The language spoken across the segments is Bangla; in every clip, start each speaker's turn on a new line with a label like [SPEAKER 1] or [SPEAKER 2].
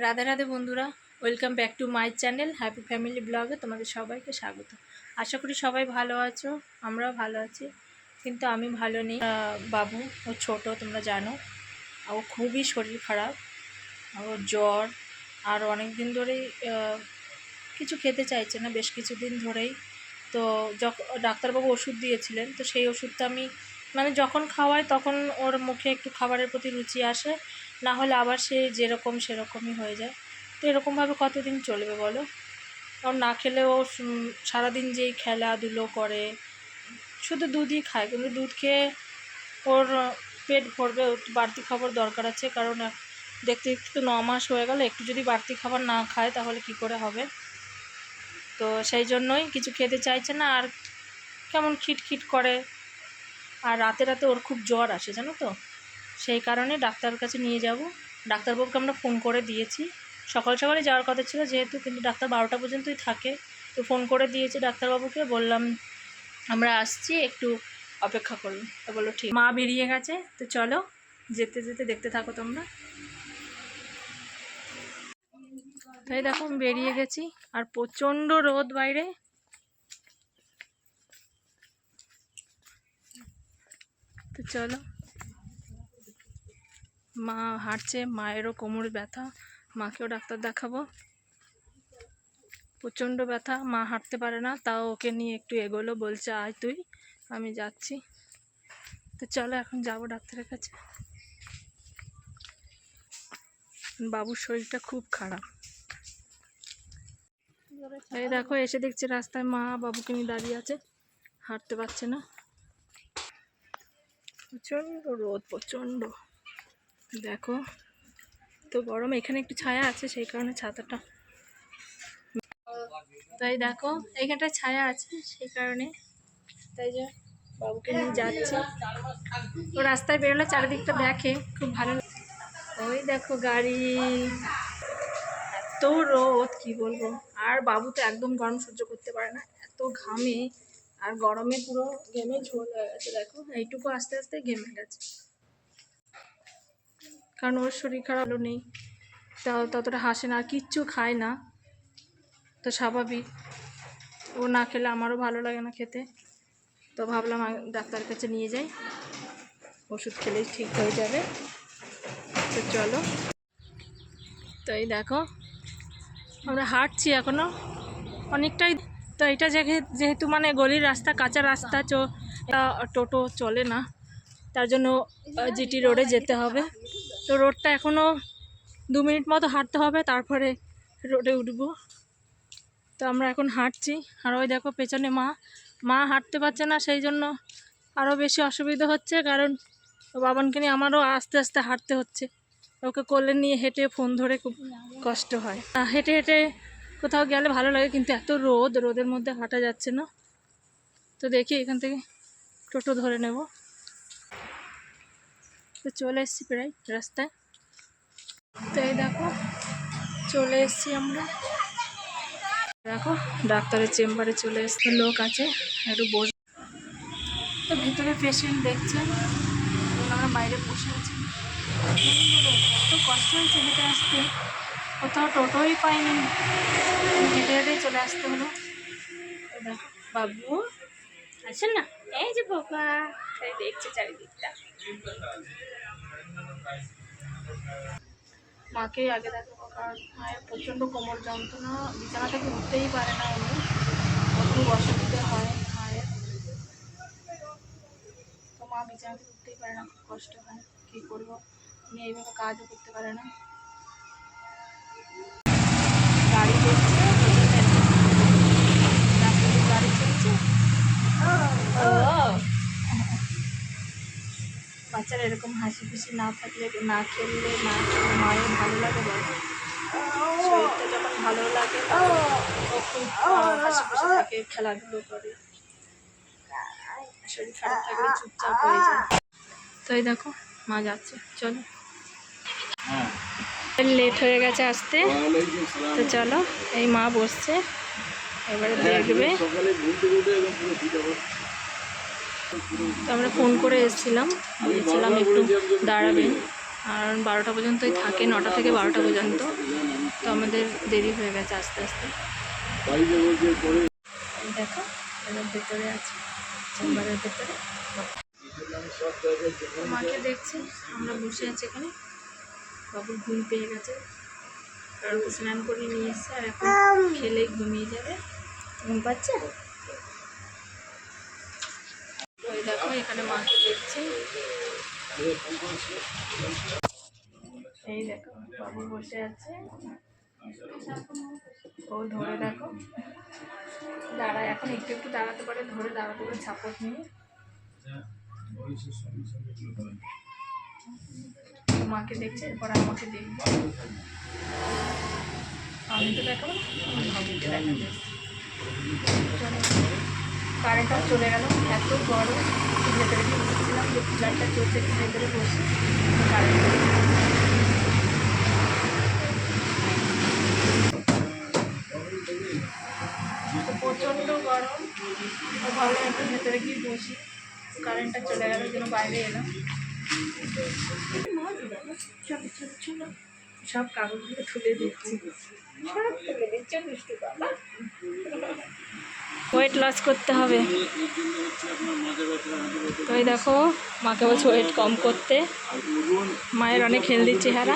[SPEAKER 1] রাধে রাধে বন্ধুরা, welcome back to my channel happy family ব্লগে তোমাদের সবাইকে স্বাগত। আশা করি সবাই ভালো আছো, আমরাও ভালো আছি। কিন্তু আমি ভালো নেই। বাবু ও ছোট, তোমরা জানো, ও খুবই শরীর খারাপ, ওর জ্বর। আর অনেক দিন ধরেই কিছু খেতে চাইছে না, বেশ কিছুদিন ধরেই। তো যখন ডাক্তারবাবু ওষুধ দিয়েছিলেন, তো সেই ওষুধটা আমি যখন খাওয়াই তখন ওর মুখে একটু খাবারের প্রতি রুচি আসে, না হলে আবার সে যেরকম সেরকমই হয়ে যায়। তো এরকমভাবে কতদিন চলবে বলো? কারণ না খেলেও সারাদিন যেই খেলাধুলো করে, শুধু দুধই খায়, কিন্তু দুধ খেয়ে ওর পেট ভরবে, একটু বাড়তি খাবার দরকার আছে। কারণ দেখতে দেখতে তো 9 মাস হয়ে গেল, একটু যদি বাড়তি খাবার না খায় তাহলে কি করে হবে? তো সেই জন্যই কিছু খেতে চাইছে না, আর কেমন খিটখিট করে। আর রাতে রাতে ওর খুব জ্বর আসে, জানো তো। সেই কারণে ডাক্তারের কাছে নিয়ে যাব। ডাক্তারবাবুকে আমরা ফোন করে দিয়েছি, সকাল সকালে যাওয়ার কথা ছিল যেহেতু, কিন্তু ডাক্তার 12টা পর্যন্তই থাকে। তো ফোন করে দিয়েছি ডাক্তারবাবুকে, বললাম আমরা আসছি, একটু অপেক্ষা করুন। তো বললো ঠিক। মা বেরিয়ে গেছে, তো চলো যেতে যেতে দেখতে থাকো তোমরা। তাই দেখো আমি বেরিয়ে গেছি, আর প্রচণ্ড রোদ বাইরে। তো চলো, মা হাঁটছে, মায়েরও কোমর ব্যথা, মাকেও ডাক্তার দেখাবো। প্রচণ্ড ব্যথা, মা হাঁটতে পারে না, তাও ওকে নিয়ে একটু এগোলো, বলছে আয় তুই, আমি যাচ্ছি। তো চলো এখন যাব ডাক্তারের কাছে। বাবুর শরীরটা খুব খারাপ। এই দেখো এসে দেখছি রাস্তায় মা বাবুকে নিয়ে দাঁড়িয়ে আছে, হাঁটতে পারছে না। প্রচণ্ড রোদ, প্রচণ্ড। দেখো তো গরম, এখানে একটু ছায়া আছে সেই কারণে ছাতাটা, তাই দেখো এইখানটায় ছায়া আছে সেই কারণে, তাই যে বাবুকে নিয়ে যাচ্ছি। ও রাস্তায় বেরোলে চারিদিকটা দেখে, খুব ভালো লাগে। ওই দেখো গাড়ি, এত রোদ কি বলবো। আর বাবু তো একদম গরম সহ্য করতে পারে না, এত ঘামে, আর গরমে পুরো ঘেমে ঝোল হয়ে গেছে। দেখো এইটুকু আস্তে আস্তে ঘেমে গেছে, কারণ ওর শরীর খারাপ নেই, তাও ততটা হাসে না, আর কিচ্ছু খায় না। তো স্বাভাবিক, ও না খেলে আমারও ভালো লাগে না খেতে। তো ভাবলাম ডাক্তারের কাছে নিয়ে যাই, ওষুধ খেলেই ঠিক হয়ে যাবে। তো চলো, তো এই দেখো আমরা হাঁটছি এখনো অনেকটাই। তো এটা যেহেতু গলির রাস্তা, কাঁচা রাস্তা, টোটো চলে না, তার জন্য জিটি রোডে যেতে হবে। তো রোডটা এখনও 2 মিনিট মতো হাঁটতে হবে, তারপরে রোডে উঠবো। তো আমরা এখন হাঁটছি, আর ওই দেখো পেছনে মা হাঁটতে পারছে না, সেই জন্য আরও বেশি অসুবিধা হচ্ছে। কারণ বাবানকে নিয়ে আমারও আস্তে আস্তে হাঁটতে হচ্ছে, ওকে কোলে নিয়ে হেঁটে ফোন ধরে খুব কষ্ট হয়। হেঁটে হেঁটে কোথাও গেলে ভালো লাগে, কিন্তু এত রোদের মধ্যে হাঁটা যাচ্ছে না। তো দেখি এখান থেকে টোটো ধরে নেব। তো চলে এসেছি প্রায় রাস্তায়। তো এই দেখো চলে এসেছি আমরা। দেখো ডাক্তারের চেম্বারে চলে এসছে, লোক আছে, একটু বস। তো ভিতরে পেশেন্ট দেখছে, আমরা বাইরে বসে আছি। এত কষ্ট হয়েছে হেঁটে আসতে, কোথাও টোটোই পাইনি, হেঁটে হেঁটেই চলে আসতে হলো। দেখো বাবু আসেন না, এই যে বাবা, তাই দেখছে চারিদিকটা। মাকে আগে দেখো, কারণ মায়ের প্রচণ্ড কোমর যন্ত্রণা, বিছানা থেকে উঠতেই পারে না, এমনি খুব অসুবিধা হয় মায়ের। তো মা বিছানা থেকে উঠতেই পারে না, খুব কষ্ট হয়। কী করবো, উনি এইভাবে কাজও করতে পারে না। গাড়ি দেখছে, গাড়ি চলছে। বাচ্চারা এরকম হাসি খুশি না থাকলে, না খেললে, মায়ের ভালো লাগে বলে। শরীরটা যখন ভালো লাগে ও খুব হাসি খুশি থাকে, খেলাধুলো করে। শরীর খারাপ থাকলে চুপচাপ হয়ে যায়। তো এই দেখো মা যাচ্ছে, চলো। লেট হয়ে গেছে আসতে, তো চলো। এই মা বসছে, এবারে দেখবে। তো আমরা ফোন করে এসেছিলাম, বলেছিলাম একটু দাঁড়াবেন, আর 12টা পর্যন্তই থাকে, 9টা থেকে 12টা পর্যন্ত। তো আমাদের দেরি হয়ে গেছে আস্তে আস্তে। দেখো এবার ভেতরে আছে, চেম্বারের ভেতরে মাকে দেখছি। আমরা বসে আছি এখানে, বাবুর ঘুম পেয়ে গেছে, কারণ স্নান করে নিয়ে এসছে আর এখন খেলেই ঘুমিয়ে যাবে। ঘুম পাচ্ছে। ওই দেখো এখানে মাকে দেখছি, এই দেখো বাবু বসে আছে, ও ধরে দেখো দাঁড়ায়, এখন একটু একটু দাঁড়াতে পারে, ধরে দাঁড়াতে পারে ছাপট নিয়ে। মাকে দেখছে, এরপর আমাকে দেখবো। আমি তো দেখাবো, ভাবিকে দেখাবো। কারেন্টটা চলে গেল, এত গরম। ভেতরে গিয়ে বসেছিলাম যে কুলারটা চলছে, ভেতরে বসে কারেন্ট প্রচণ্ড গরম। ভাবলাম একটু ভেতরে গিয়ে বসি, কারেন্টটা চলে গেল, যেন বাইরে এলাম। সব কাগজগুলো তুলে দিচ্ছি, সব তুলে দিচ্ছে দুষ্টু বাবা। ওয়েট লস করতে হবে। তো এই দেখো মাকে বলছে ওয়েট কম করতে, মায়ের অনেক হেলদি চেহারা।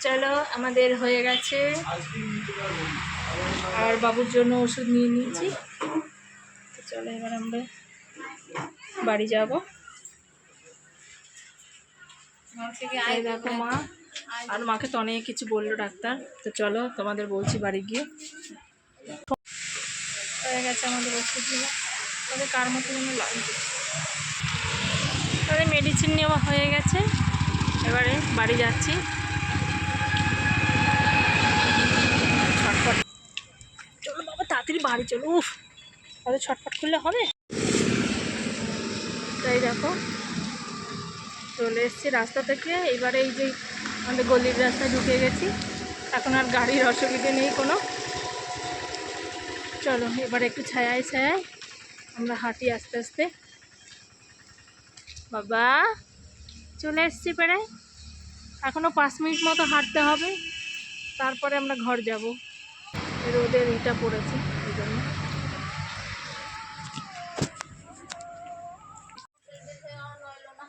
[SPEAKER 1] চলো আমাদের হয়ে গেছে, আর বাবুর জন্য ওষুধ নিয়ে নিয়েছি। তো চলো এবার আমরা বাড়ি যাব। দেখো মা, আর মাকে তো অনেক কিছু বললো ডাক্তার। তো চলো তোমাদের বলছি বাড়ি গিয়ে। হয়ে গেছে আমাদের ওষুধগুলো, তবে কার মতো যেন লাগছে। তাদের মেডিসিন নেওয়া হয়ে গেছে, এবারে বাড়ি যাচ্ছি। ছটফট, চলো বাবা তাড়াতাড়ি বাড়ি চলো। উফ, তাহলে ছটফট করলে হবে। তাই দেখো চলে এসছি রাস্তা থেকে, এবারে এই যে আমাদের গলির রাস্তায় ঢুকে গেছি। এখন আর গাড়ির অসুবিধে নেই কোনো। চলো এবার একটু ছায়ায় ছায়ায় আমরা হাঁটি আস্তে আস্তে। বাবা চলে এসছি পেরে, এখনও 5 মিনিট মতো হাঁটতে হবে, তারপরে আমরা ঘর যাব। রোদের ইটা পড়েছে এই জন্য।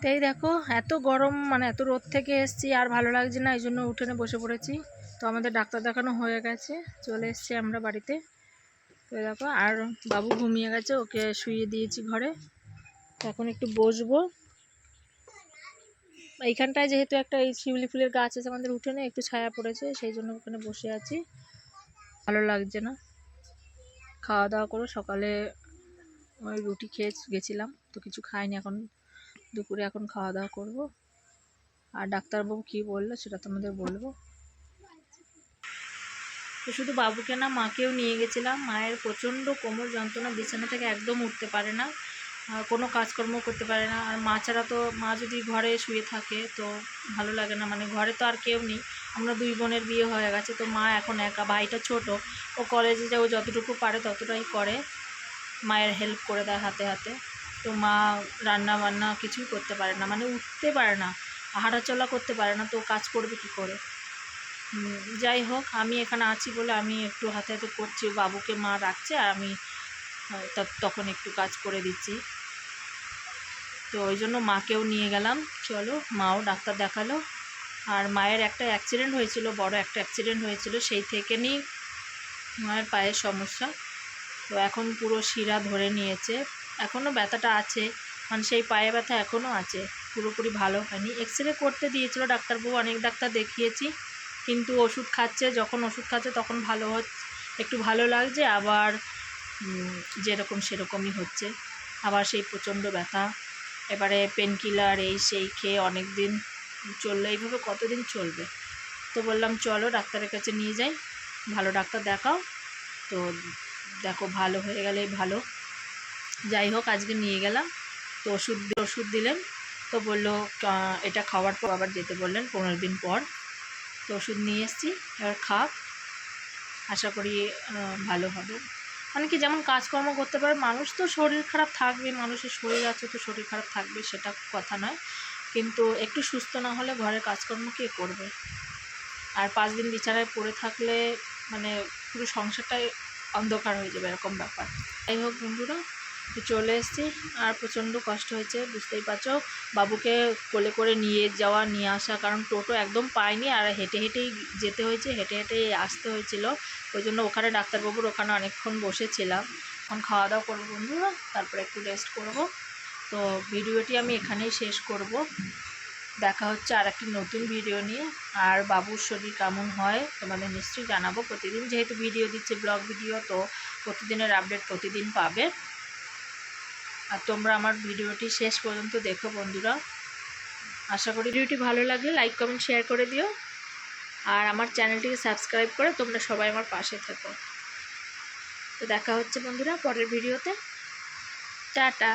[SPEAKER 1] তাই দেখো এত গরম, মানে এত রোদ থেকে এসছি আর ভালো লাগছে না, এই জন্য উঠোনে বসে পড়েছি। তো আমাদের ডাক্তার দেখানো হয়ে গেছে, চলে এসছি আমরা বাড়িতে। তো দেখো আর বাবু ঘুমিয়ে গেছে, ওকে শুইয়ে দিয়েছি ঘরে। এখন একটু বসবো এইখানটায়, যেহেতু একটা এই শিউলি ফুলের গাছ আছে আমাদের উঠোনে, একটু ছায়া পড়েছে, সেই জন্য ওখানে বসে আছি। ভালো লাগছে না। খাওয়া দাওয়া করো, সকালে ওই রুটি খেয়ে গেছিলাম, তো কিছু খাইনি। এখন দুপুরে এখন খাওয়া দাওয়া করব, আর ডাক্তারবাবু কী বললো সেটা তোমাদের বলবো। তো শুধু বাবুকে না, মাকেও নিয়ে গেছিলাম। মায়ের প্রচণ্ড কোমর যন্ত্রণা, বিছানা থেকে একদম উঠতে পারে না, কোনো কাজকর্ম করতে পারে না। আর মা ছাড়া তো, মা যদি ঘরে শুয়ে থাকে তো ভালো লাগে না, মানে ঘরে তো আর কেউ নেই। আমরা 2 বোনের বিয়ে হয়ে গেছে, তো মা এখন একা। ভাইটা ছোট, ও কলেজে যায়, ও যতটুকু পারে ততটাই করে, মায়ের হেল্প করে দেয় হাতে হাতে। তো মা রান্না বান্না কিছুই করতে পারে না, মানে উঠতে পারে না, হাঁটাচলা করতে পারে না, তো কাজ করবে কী করে। যাই হোক, আমি এখানে আছি বলে আমি একটু হাতে হাতে করছি। বাবুকে মা রাখছে আর আমি তখন একটু কাজ করে দিচ্ছি। তো ওই জন্য মাকেও নিয়ে গেলাম। চলো, মাও ডাক্তার দেখালো। আর মায়ের একটা অ্যাক্সিডেন্ট হয়েছিল, বড় একটা অ্যাক্সিডেন্ট হয়েছিল, সেই থেকে নিয়ে মায়ের পায়ের সমস্যা। তো এখন পুরো শিরা ধরে নিয়েছে, এখনও ব্যথাটা আছে, মানে সেই পায়ে ব্যথা এখনও আছে, পুরোপুরি ভালো হয়নি। এক্সরে করতে দিয়েছিল ডাক্তারবাবু, অনেক ডাক্তার দেখিয়েছি, কিন্তু ওষুধ খাচ্ছে, যখন ওষুধ খাচ্ছে তখন ভালো হচ্ছে, একটু ভালো লাগছে, আবার যেরকম সেরকমই হচ্ছে, আবার সেই প্রচণ্ড ব্যথা। এবারে পেন কিলার এই সেই খেয়ে অনেক দিন চললে, এইভাবে কতদিন চলবে। তো বললাম চলো ডাক্তারের কাছে নিয়ে যাই, ভালো ডাক্তার দেখাও। তো দেখো ভালো হয়ে গেলেই ভালো। যাই হোক আজকে নিয়ে গেলাম, তো ওষুধ দিলেন। তো বললো এটা খাওয়ার পর আবার যেতে বললেন 15 দিন পর। তো ওষুধ নিয়ে এসেছি, এবার খাক, আশা করি ভালো হবে। মানে কি, যেমন কাজকর্ম করতে পারে মানুষ, তো শরীর খারাপ থাকবে, মানুষের শরীর আছে তো শরীর খারাপ থাকবে, সেটা কথা নয়। কিন্তু একটু সুস্থ না হলে ঘরের কাজকর্ম কে করবে? আর 5 দিন বিছানায় পড়ে থাকলে মানে পুরো সংসারটাই অন্ধকার হয়ে যাবে, এরকম ব্যাপার। যাই হোক বন্ধুরা, চলে এসেছি। আর প্রচণ্ড কষ্ট হয়েছে, বুঝতেই পারছো। বাবুকে কোলে করে নিয়ে যাওয়া নিয়ে আসা, কারণ টোটো একদম পাইনি, আর হেঁটে হেঁটেই যেতে হয়েছে, হেঁটে হেঁটেই আসতে হয়েছিল। ওই জন্য ওখানে ডাক্তারবাবুর ওখানে অনেকক্ষণ বসেছিলাম। এখন খাওয়া দাওয়া করবো বন্ধুরা, তারপরে একটু রেস্ট করব। তো ভিডিওটি আমি এখানেই শেষ করব। দেখা হচ্ছে আর একটি নতুন ভিডিও নিয়ে। আর বাবুর শরীর কেমন হয় তোমাদের নিশ্চয়ই জানাবো। প্রতিদিন যেহেতু ভিডিও দিচ্ছে, ব্লগ ভিডিও, তো প্রতিদিনের আপডেট প্রতিদিন পাবে। আর তোমরা আমার ভিডিওটি শেষ পর্যন্ত দেখো বন্ধুরা। আশা করি ভিডিওটি ভালো লাগলে লাইক কমেন্ট শেয়ার করে দিও। আর আমার চ্যানেলটিকে সাবস্ক্রাইব করে তোমরা সবাই আমার পাশে থেকো। তো দেখা হচ্ছে বন্ধুরা পরের ভিডিওতে। টাটা।